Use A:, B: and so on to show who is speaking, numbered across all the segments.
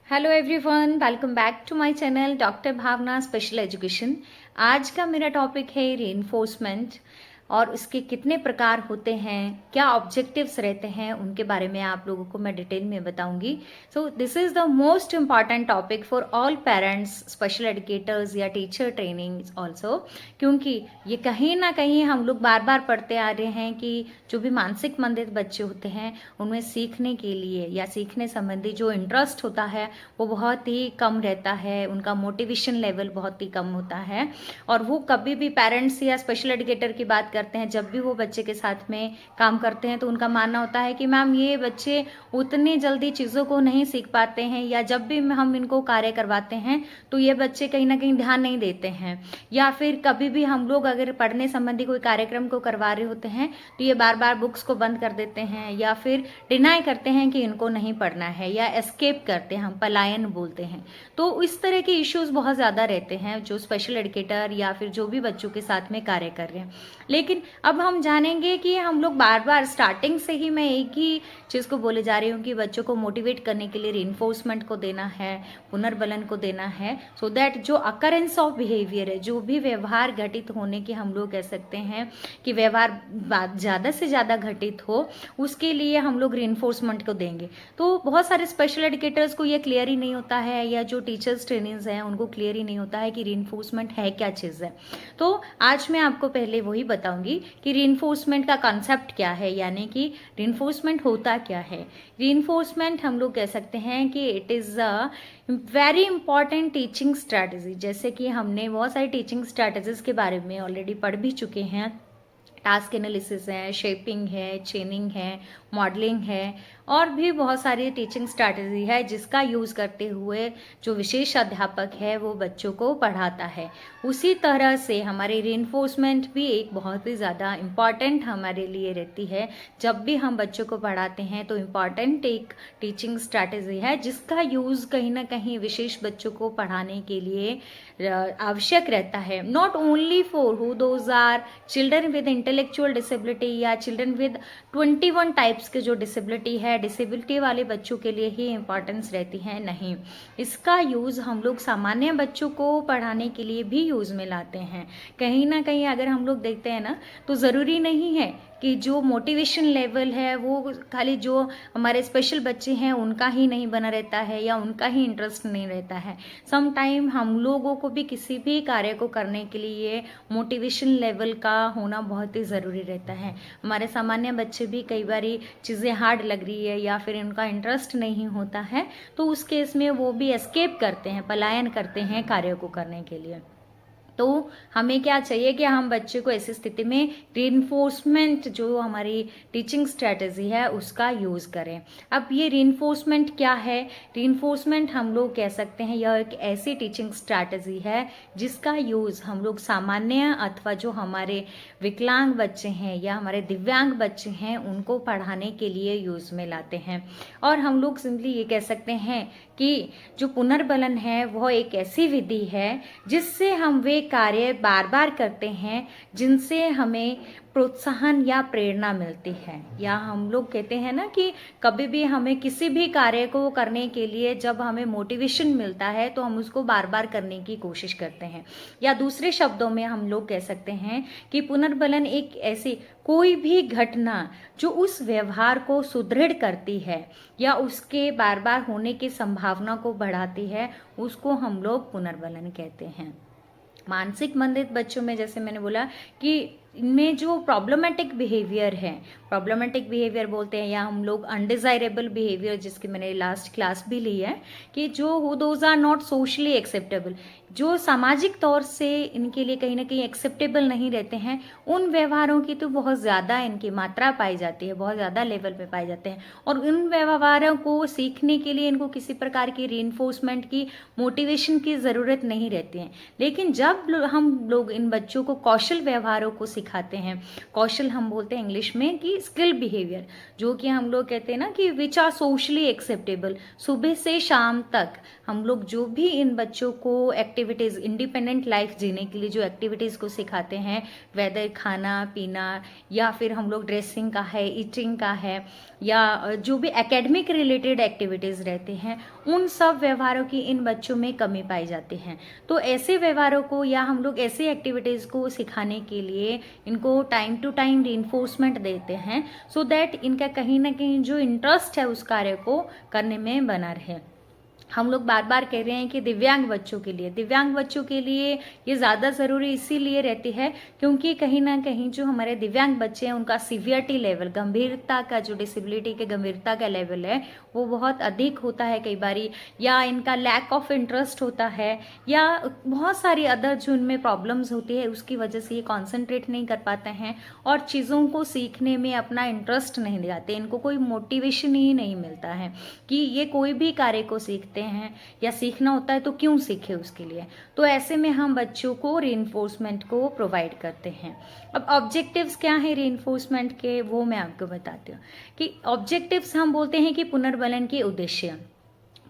A: Hello everyone, welcome back to my channel doctor Bhavna special education. आज का मेरा topic है रीइंफोर्समेंट और उसके कितने प्रकार होते हैं, क्या ऑब्जेक्टिव्स रहते हैं, उनके बारे में आप लोगों को मैं डिटेल में बताऊंगी। So this is the most important topic for all parents, special educators या टीचर ट्रेनिंग ऑल्सो, क्योंकि ये कहीं ना कहीं हम लोग बार बार पढ़ते आ रहे हैं कि जो भी मानसिक मंदित बच्चे होते हैं उनमें सीखने के लिए या सीखने संबंधी जो इंटरेस्ट होता है वो बहुत ही कम रहता है, उनका मोटिवेशन लेवल बहुत ही कम होता है। और वो कभी भी पेरेंट्स या स्पेशल एजुकेटर की बात करते हैं, जब भी वो बच्चे के साथ में काम करते हैं तो उनका मानना होता है कि मैम ये बच्चे उतनी जल्दी चीज़ों को नहीं सीख पाते हैं, या जब भी हम इनको कार्य करवाते हैं तो ये बच्चे कहीं ना कहीं ध्यान नहीं देते हैं, या फिर कभी भी हम लोग अगर पढ़ने संबंधी कोई कार्यक्रम को करवा रहे होते हैं तो ये बार बार बुक्स को बंद कर देते हैं या फिर डिनाई करते हैं कि इनको नहीं पढ़ना है, या एस्केप करते हैं, हम पलायन बोलते हैं। तो इस तरह के इश्यूज बहुत ज़्यादा रहते हैं जो स्पेशल एजुकेटर या फिर जो भी बच्चों के साथ में कार्य कर रहे हैं। लेकिन अब हम जानेंगे कि हम लोग बार बार स्टार्टिंग से ही मैं एक ही चीज़ को बोले जा रही हूँ कि बच्चों को मोटिवेट करने के लिए रीइंफोर्समेंट को देना है, पुनर्बलन को देना है, सो दैट जो अकरेंस ऑफ बिहेवियर है, जो भी व्यवहार घटित होने की हम लोग कह सकते हैं कि व्यवहार ज़्यादा से ज़्यादा घटित हो, उसके लिए हम लोग रीइंफोर्समेंट को देंगे। तो बहुत सारे स्पेशल एजुकेटर्स को ये क्लियर ही नहीं होता है, या जो टीचर्स ट्रेनिंग्स हैं उनको क्लियर ही नहीं होता है कि रीइंफोर्समेंट है क्या चीज़ है। तो आज मैं आपको पहले वही बताऊंगी कि रीइंफोर्समेंट का कॉन्सेप्ट क्या है, यानी कि रीइंफोर्समेंट होता क्या है। रीइंफोर्समेंट हम लोग कह सकते हैं कि it is a very important teaching strategy. जैसे कि हमने बहुत सारी टीचिंग स्ट्रैटेजीज के बारे में ऑलरेडी पढ़ भी चुके हैं। टास्क एनालिसिस है, शेपिंग है, चेनिंग है, मॉडलिंग है, और भी बहुत सारी टीचिंग स्ट्रैटेजी है जिसका यूज़ करते हुए जो विशेष अध्यापक है वो बच्चों को पढ़ाता है। उसी तरह से हमारी रीइंफोर्समेंट भी एक बहुत ही ज़्यादा इम्पॉर्टेंट हमारे लिए रहती है। जब भी हम बच्चों को पढ़ाते हैं तो इम्पॉर्टेंट एक टीचिंग स्ट्रैटेजी है जिसका यूज़ कहीं ना कहीं विशेष बच्चों को पढ़ाने के लिए आवश्यक रहता है। Not only for who those are children with intellectual disability या चिल्ड्रन विद 21 टाइप्स के जो डिसेबिलिटी है, डिसेबिलिटी वाले बच्चों के लिए ही इम्पॉर्टेंस रहती है, नहीं। इसका यूज़ हम लोग सामान्य बच्चों को पढ़ाने के लिए भी यूज़ में लाते हैं। कहीं ना कहीं अगर हम लोग देखते हैं ना तो ज़रूरी नहीं है कि जो मोटिवेशन लेवल है वो खाली जो हमारे स्पेशल बच्चे हैं उनका ही नहीं बना रहता है या उनका ही इंटरेस्ट नहीं रहता है। सम टाइम हम लोगों को भी किसी भी कार्य को करने के लिए मोटिवेशन लेवल का होना बहुत ही ज़रूरी रहता है। हमारे सामान्य बच्चे भी कई बार चीज़ें हार्ड लग रही है या फिर उनका इंटरेस्ट नहीं होता है तो उस केस में वो भी एस्केप करते हैं, पलायन करते हैं कार्य को करने के लिए। तो हमें क्या चाहिए कि हम बच्चे को ऐसी स्थिति में रीइंफोर्समेंट जो हमारी टीचिंग स्ट्रैटेजी है उसका यूज़ करें। अब ये रीइंफोर्समेंट क्या है? रीइंफोर्समेंट हम लोग कह सकते हैं यह एक ऐसी टीचिंग स्ट्रैटेजी है जिसका यूज़ हम लोग सामान्य अथवा जो हमारे विकलांग बच्चे हैं या हमारे दिव्यांग बच्चे हैं उनको पढ़ाने के लिए यूज़ में लाते हैं। और हम लोग सिंपली ये कह सकते हैं कि जो पुनर्बलन है वह एक ऐसी विधि है जिससे हम वे कार्य बार बार करते हैं जिनसे हमें प्रोत्साहन या प्रेरणा मिलती है। या हम लोग कहते हैं ना कि कभी भी हमें किसी भी कार्य को करने के लिए जब हमें मोटिवेशन मिलता है तो हम उसको बार बार करने की कोशिश करते हैं। या दूसरे शब्दों में हम लोग कह सकते हैं कि पुनर्बलन एक ऐसी कोई भी घटना जो उस व्यवहार को सुदृढ़ करती है या उसके बार बार होने की संभावना को बढ़ाती है, उसको हम लोग पुनर्बलन कहते हैं। मानसिक मंदित बच्चों में जैसे मैंने बोला कि इनमें जो प्रॉब्लमेटिक बिहेवियर है, प्रॉब्लमेटिक बिहेवियर बोलते हैं या हम लोग अनडिजायरेबल बिहेवियर, जिसकी मैंने लास्ट क्लास भी ली है कि जो those are not socially acceptable, जो सामाजिक तौर से इनके लिए कहीं ना कहीं एक्सेप्टेबल नहीं रहते हैं, उन व्यवहारों की तो बहुत ज़्यादा इनकी मात्रा पाई जाती है, बहुत ज़्यादा लेवल पे पाए जाते हैं। और उन व्यवहारों को सीखने के लिए इनको किसी प्रकार की रीइंफोर्समेंट की, मोटिवेशन की ज़रूरत नहीं रहती है। लेकिन जब हम लोग इन बच्चों को कौशल व्यवहारों को सिखाते हैं। कौशल हम बोलते हैं इंग्लिश में कि स्किल बिहेवियर, जो कि हम लोग कहते हैं ना कि विच आर सोशली एक्सेप्टेबल। सुबह से शाम तक हम लोग जो भी इन बच्चों को एक्टिविटीज़, इंडिपेंडेंट लाइफ जीने के लिए जो एक्टिविटीज़ को सिखाते हैं, वेदर खाना पीना या फिर हम लोग ड्रेसिंग का है, ईटिंग का है, या जो भी एकेडमिक रिलेटेड एक्टिविटीज़ रहते हैं, उन सब व्यवहारों की इन बच्चों में कमी पाई जाती है। तो ऐसे व्यवहारों को या हम लोग ऐसे एक्टिविटीज़ को सिखाने के लिए इनको टाइम टू टाइम रीइंफोर्समेंट देते हैं, सो दैट इनका कहीं ना कहीं जो इंटरेस्ट है उस कार्य को करने में बना रहे। हम लोग बार बार कह रहे हैं कि दिव्यांग बच्चों के लिए ये ज़्यादा ज़रूरी इसीलिए रहती है क्योंकि कहीं ना कहीं जो हमारे दिव्यांग बच्चे हैं उनका सीवियरिटी लेवल, गंभीरता का जो डिसेबिलिटी के गंभीरता का लेवल है वो बहुत अधिक होता है कई बारी, या इनका लैक ऑफ इंटरेस्ट होता है, या बहुत सारी अदर जो इनमें प्रॉब्लम्स होती है उसकी वजह से ये कॉन्सेंट्रेट नहीं कर पाते हैं और चीज़ों को सीखने में अपना इंटरेस्ट नहीं दिखाते। इनको कोई मोटिवेशन ही नहीं मिलता है कि ये कोई भी कार्य को सीखते हैं या सीखना होता है तो क्यों सीखे उसके लिए। तो ऐसे में हम बच्चों को रीइंफोर्समेंट को प्रोवाइड करते हैं। अब ऑब्जेक्टिव्स क्या है रीइंफोर्समेंट के, वो मैं आपको बताती हूँ कि ऑब्जेक्टिव्स हम बोलते हैं कि पुनर्बलन के उद्देश्य।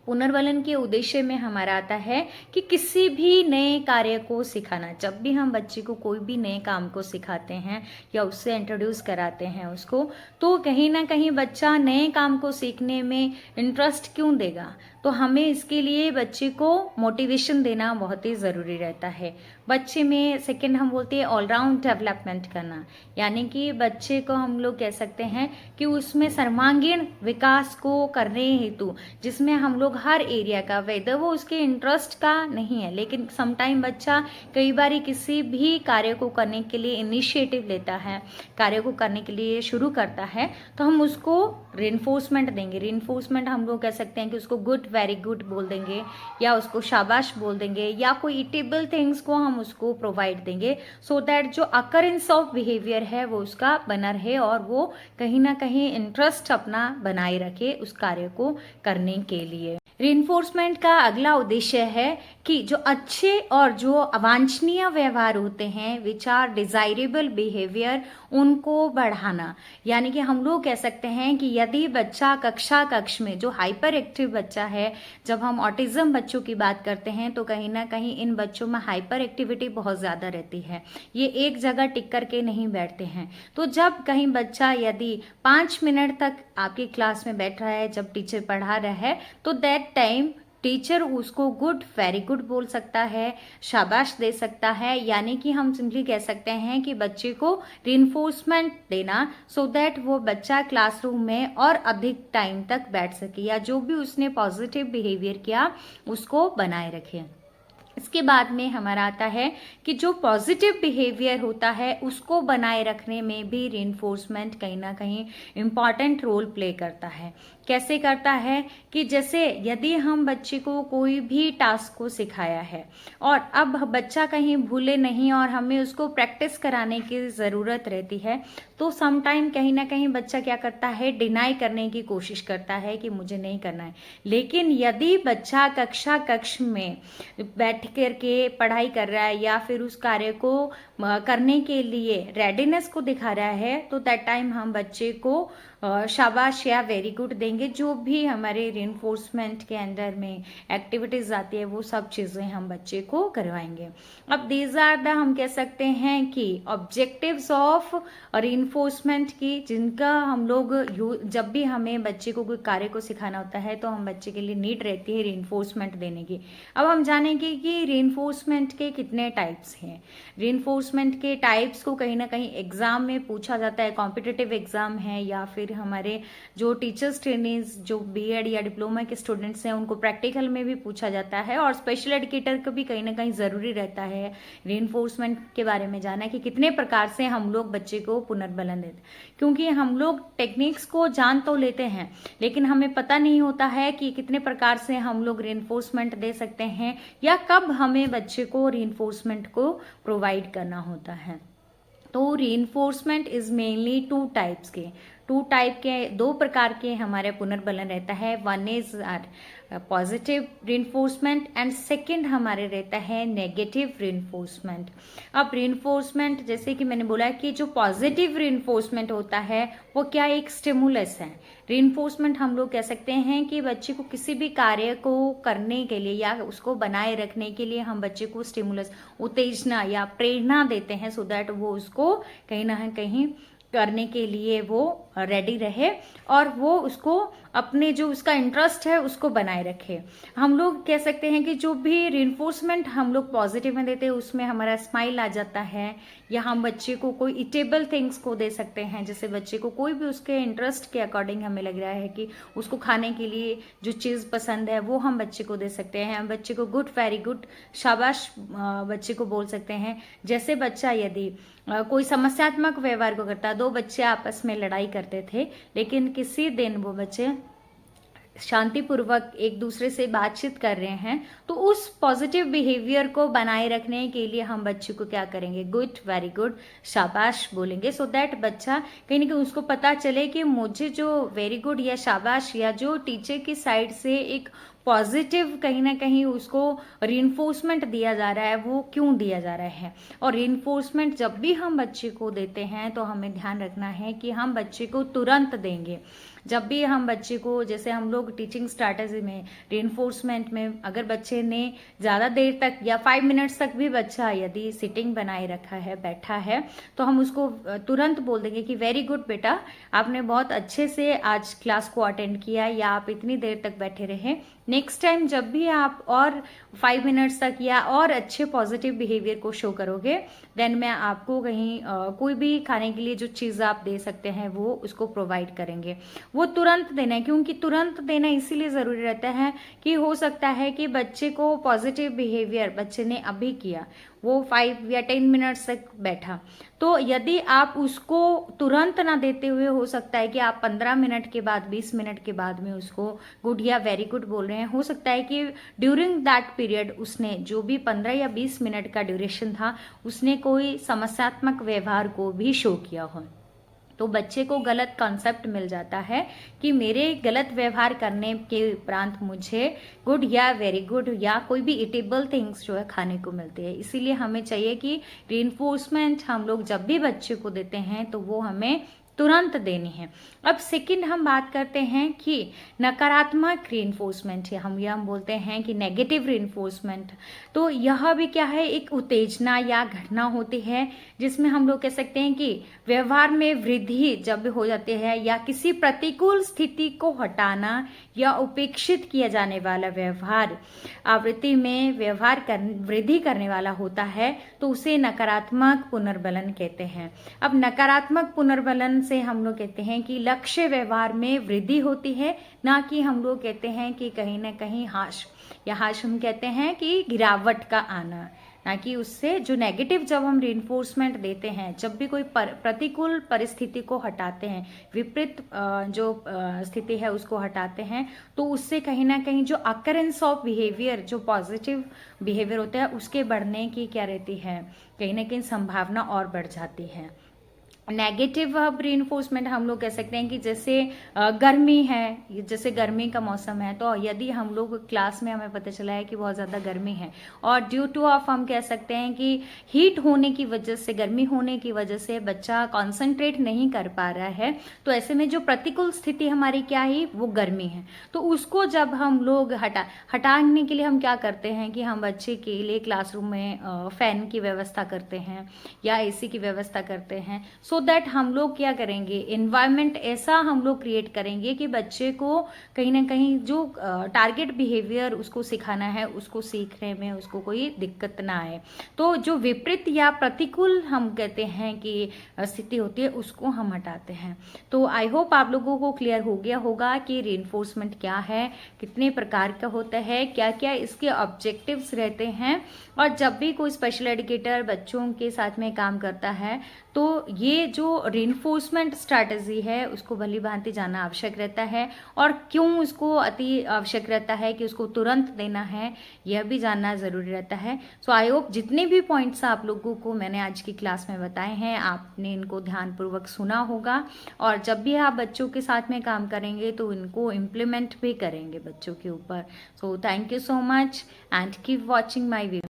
A: पुनर्बलन के उद्देश्य में हमारा आता है कि किसी भी नए कार्य को सिखाना। जब भी हम बच्चे को कोई भी नए काम को सिखाते हैं या उससे इंट्रोड्यूस कराते हैं उसको, तो कहीं ना कहीं बच्चा नए काम को सीखने में इंटरेस्ट क्यों देगा, तो हमें इसके लिए बच्चे को मोटिवेशन देना बहुत ही ज़रूरी रहता है। बच्चे में सेकंड हम बोलते हैं ऑलराउंड डेवलपमेंट करना, यानी कि बच्चे को हम लोग कह सकते हैं कि उसमें सर्वांगीण विकास को करने हेतु, जिसमें हम लोग हर एरिया का, वेदर वो उसके इंटरेस्ट का नहीं है लेकिन समटाइम बच्चा कई बार किसी भी कार्य को करने के लिए इनिशिएटिव लेता है, कार्य को करने के लिए शुरू करता है, तो हम उसको रीइंफोर्समेंट देंगे। रीइंफोर्समेंट हम लोग कह सकते हैं कि उसको गुड, वेरी गुड बोल देंगे, या उसको शाबाश बोल देंगे, या कोई ईटेबल थिंग्स को हम उसको प्रोवाइड देंगे, सो दैट जो अकरेंस ऑफ बिहेवियर है वो उसका बना रहे और वो कहीं ना कहीं इंटरेस्ट अपना बनाए रखे उस कार्य को करने के लिए। रीइंफोर्समेंट का अगला उद्देश्य है कि जो अच्छे और जो अवांछनीय व्यवहार होते हैं, विच आर डिजायरेबल बिहेवियर, उनको बढ़ाना। यानी कि हम लोग कह सकते हैं कि यदि बच्चा कक्ष में जो हाइपर एक्टिव बच्चा है, जब हम ऑटिज्म बच्चों की बात करते हैं तो कहीं ना कहीं इन बच्चों में हाइपर एक्टिविटी बहुत ज़्यादा रहती है, ये एक जगह टिक करके नहीं बैठते हैं। तो जब कहीं बच्चा यदि 5 मिनट तक आपकी क्लास में बैठ रहा है जब टीचर पढ़ा रहा है, तो दैट टाइम टीचर उसको गुड, वेरी गुड बोल सकता है, शाबाश दे सकता है, यानी कि हम सिंपली कह सकते हैं कि बच्चे को रीइंफोर्समेंट देना, सो दैट वो बच्चा क्लासरूम में और अधिक टाइम तक बैठ सके या जो भी उसने पॉजिटिव बिहेवियर किया उसको बनाए रखे। इसके बाद में हमारा आता है कि जो पॉजिटिव बिहेवियर होता है उसको बनाए रखने में भी रीइंफोर्समेंट कहीं ना कहीं इम्पॉर्टेंट रोल प्ले करता है। कैसे करता है कि जैसे यदि हम बच्चे को कोई भी टास्क को सिखाया है और अब बच्चा कहीं भूले नहीं और हमें उसको प्रैक्टिस कराने की ज़रूरत रहती है, तो समटाइम कहीं ना कहीं बच्चा क्या करता है, डिनाई करने की कोशिश करता है कि मुझे नहीं करना है। लेकिन यदि बच्चा कक्ष में बैठ करके पढ़ाई कर रहा है या फिर उस कार्य को करने के लिए रेडीनेस को दिखा रहा है, तो दैट टाइम हम बच्चे को शाबाश या वेरी गुड देंगे। जो भी हमारे रीइंफोर्समेंट के अंदर में एक्टिविटीज आती है वो सब चीज़ें हम बच्चे को करवाएंगे। अब दीज आर द, हम कह सकते हैं कि ऑब्जेक्टिव्स ऑफ रीइंफोर्समेंट की, जिनका हम लोग जब भी हमें बच्चे को कोई कार्य को सिखाना होता है तो हम बच्चे के लिए नीड रहती है रीइंफोर्समेंट देने की। अब हम जानेंगे कि रीइंफोर्समेंट के कितने टाइप्स हैं। रीइंफोर्समेंट के टाइप्स को कहीं ना कहीं एग्जाम में पूछा जाता है, कॉम्पिटिटिव एग्जाम है या फिर हमारे जो टीचर्स ट्रेनिंग्स जो बीएड या डिप्लोमा के स्टूडेंट्स हैं उनको प्रैक्टिकल में भी पूछा जाता है, और स्पेशल एजुकेटर को भी कहीं ना कहीं ज़रूरी रहता है रीइंफोर्समेंट के बारे में जाना कि कितने प्रकार से हम लोग बच्चे को पुनर्बलन देते हैं। क्योंकि हम लोग टेक्निक्स को जान तो लेते हैं लेकिन हमें पता नहीं होता है कि कितने प्रकार से हम लोग रीइंफोर्समेंट दे सकते हैं या कब हमें बच्चे को रीइंफोर्समेंट को प्रोवाइड करना होता है। तो रीइंफोर्समेंट इज मेनली 2 टाइप्स के। दो प्रकार के हमारे पुनर्बलन रहता है। One is positive reinforcement and second हमारे रहता है नेगेटिव रिइंफोर्समेंट। अब रिइंफोर्समेंट जैसे कि मैंने बोला कि जो पॉजिटिव रिइंफोर्समेंट होता है वो क्या एक स्टिमुलस है। रिइंफोर्समेंट हम लोग कह सकते हैं कि बच्चे को किसी भी कार्य को करने के लिए या उसको बनाए रखने के लिए हम बच्चे को स्टिमुलस, उत्तेजना या प्रेरणा देते हैं सो दैट वो उसको कहीं ना कहीं करने के लिए वो रेडी रहे और वो उसको अपने जो उसका इंटरेस्ट है उसको बनाए रखे। हम लोग कह सकते हैं कि जो भी रिइंफोर्समेंट हम लोग पॉजिटिव में देते हैं उसमें हमारा स्माइल आ जाता है, या हम बच्चे को कोई ईटेबल थिंग्स को दे सकते हैं। जैसे बच्चे को कोई भी उसके इंटरेस्ट के अकॉर्डिंग हमें लग रहा है कि उसको खाने के लिए जो चीज़ पसंद है वो हम बच्चे को दे सकते हैं। हम बच्चे को गुड, वेरी गुड, शाबाश बच्चे को बोल सकते हैं। जैसे बच्चा यदि कोई समस्यात्मक व्यवहार को करता, दो बच्चे आपस में लड़ाई करते थे लेकिन किसी दिन वो बच्चे शांतिपूर्वक एक दूसरे से बातचीत कर रहे हैं, तो उस पॉजिटिव बिहेवियर को बनाए रखने के लिए हम बच्चे को क्या करेंगे, गुड, वेरी गुड, शाबाश बोलेंगे, सो दैट बच्चा कहीं ना कहीं उसको पता चले कि मुझे जो वेरी गुड या शाबाश या जो टीचर की साइड से एक पॉजिटिव कहीं ना कहीं उसको रिइंफोर्समेंट दिया जा रहा है वो क्यों दिया जा रहा है। और रिइंफोर्समेंट जब भी हम बच्चे को देते हैं तो हमें ध्यान रखना है कि हम बच्चे को तुरंत देंगे। जब भी हम बच्चे को, जैसे हम लोग टीचिंग स्ट्रैटेजी में रिइंफोर्समेंट में अगर बच्चे ने ज़्यादा देर तक या 5 मिनट्स तक भी बच्चा यदि सिटिंग बनाए रखा है, बैठा है, तो हम उसको तुरंत बोल देंगे कि वेरी गुड बेटा, आपने बहुत अच्छे से आज क्लास को अटेंड किया या आप इतनी देर तक बैठे रहे। नेक्स्ट टाइम जब भी आप और 5 मिनट्स तक या और अच्छे पॉजिटिव बिहेवियर को शो करोगे, देन मैं आपको कहीं कोई भी खाने के लिए जो चीज़ आप दे सकते हैं वो उसको प्रोवाइड करेंगे। वो तुरंत देना है, क्योंकि तुरंत देना इसीलिए ज़रूरी रहता है कि हो सकता है कि बच्चे को पॉजिटिव बिहेवियर बच्चे ने अभी किया, वो 5 या 10 मिनट्स तक बैठा, तो यदि आप उसको तुरंत ना देते हुए हो सकता है कि आप 15 मिनट के बाद, 20 मिनट के बाद में उसको गुड या वेरी गुड बोल रहे हैं, हो सकता है कि ड्यूरिंग दैट पीरियड उसने जो भी 15 या 20 मिनट का ड्यूरेशन था उसने कोई समस्यात्मक व्यवहार को भी शो किया हो। तो बच्चे को गलत कॉन्सेप्ट मिल जाता है कि मेरे गलत व्यवहार करने के उपरांत मुझे गुड या वेरी गुड या कोई भी ईटेबल थिंग्स जो है खाने को मिलते हैं। इसीलिए हमें चाहिए कि रिइंफोर्समेंट हम लोग जब भी बच्चे को देते हैं तो वो हमें तुरंत देनी है। अब सेकंड हम बात करते हैं कि नकारात्मक रिइंफोर्समेंट है, हम बोलते हैं कि नेगेटिव रिइंफोर्समेंट। तो यह भी क्या है, एक उत्तेजना या घटना होती है जिसमें हम लोग कह सकते हैं कि व्यवहार में वृद्धि जब भी हो जाती है या किसी प्रतिकूल स्थिति को हटाना या उपेक्षित किया जाने वाला व्यवहार आवृत्ति में वृद्धि करने वाला होता है, तो उसे नकारात्मक पुनर्बलन कहते हैं। अब नकारात्मक पुनर्बलन से हम लोग कहते हैं कि लक्ष्य व्यवहार में वृद्धि होती है, ना कि हम लोग कहते हैं कि कहीं ना कहीं हाश हम कहते हैं कि गिरावट का आना, ना कि उससे जो नेगेटिव जब हम रिइंफोर्समेंट देते हैं, जब भी कोई प्रतिकूल परिस्थिति को हटाते हैं, विपरीत जो स्थिति है उसको हटाते हैं, तो उससे कहीं ना कहीं जो अकरेंस ऑफ बिहेवियर, जो पॉजिटिव बिहेवियर होता है उसके बढ़ने की क्या रहती है, कहीं ना कहीं संभावना और बढ़ जाती है। नेगेटिव रिइंफोर्समेंट हम लोग कह सकते हैं कि जैसे गर्मी है, जैसे गर्मी का मौसम है, तो यदि हम लोग क्लास में हमें पता चला है कि बहुत ज़्यादा गर्मी है और ड्यू टू ऑफ हम कह सकते हैं कि हीट होने की वजह से, गर्मी होने की वजह से बच्चा कॉन्सेंट्रेट नहीं कर पा रहा है, तो ऐसे में जो प्रतिकूल स्थिति हमारी क्या है, वो गर्मी है। तो उसको जब हम लोग हटाने के लिए हम क्या करते हैं कि हम बच्चे के लिए क्लासरूम में फैन की व्यवस्था करते हैं या एसी की व्यवस्था करते हैं, सो दैट हम लोग क्या करेंगे, एनवायरनमेंट ऐसा हम लोग क्रिएट करेंगे कि बच्चे को कहीं ना कहीं जो टारगेट बिहेवियर उसको सिखाना है उसको सीखने में उसको कोई दिक्कत ना आए। तो जो विपरीत या प्रतिकूल हम कहते हैं कि स्थिति होती है उसको हम हटाते हैं। तो आई होप आप लोगों को क्लियर हो गया होगा कि रिइंफोर्समेंट क्या है, कितने प्रकार का होता है, क्या क्या इसके ऑब्जेक्टिव्स रहते हैं, और जब भी कोई स्पेशल एजुकेटर बच्चों के साथ में काम करता है तो ये ये जो रिइंफोर्समेंट स्ट्रैटेजी है उसको भली भांति जानना आवश्यक रहता है, और क्यों उसको अति आवश्यक रहता है कि उसको तुरंत देना है, यह भी जानना ज़रूरी रहता है। सो आई होप जितने भी पॉइंट्स आप लोगों को मैंने आज की क्लास में बताए हैं आपने इनको ध्यानपूर्वक सुना होगा, और जब भी आप बच्चों के साथ में काम करेंगे तो इनको इम्प्लीमेंट भी करेंगे बच्चों के ऊपर। So thank you so much and keep watching my video.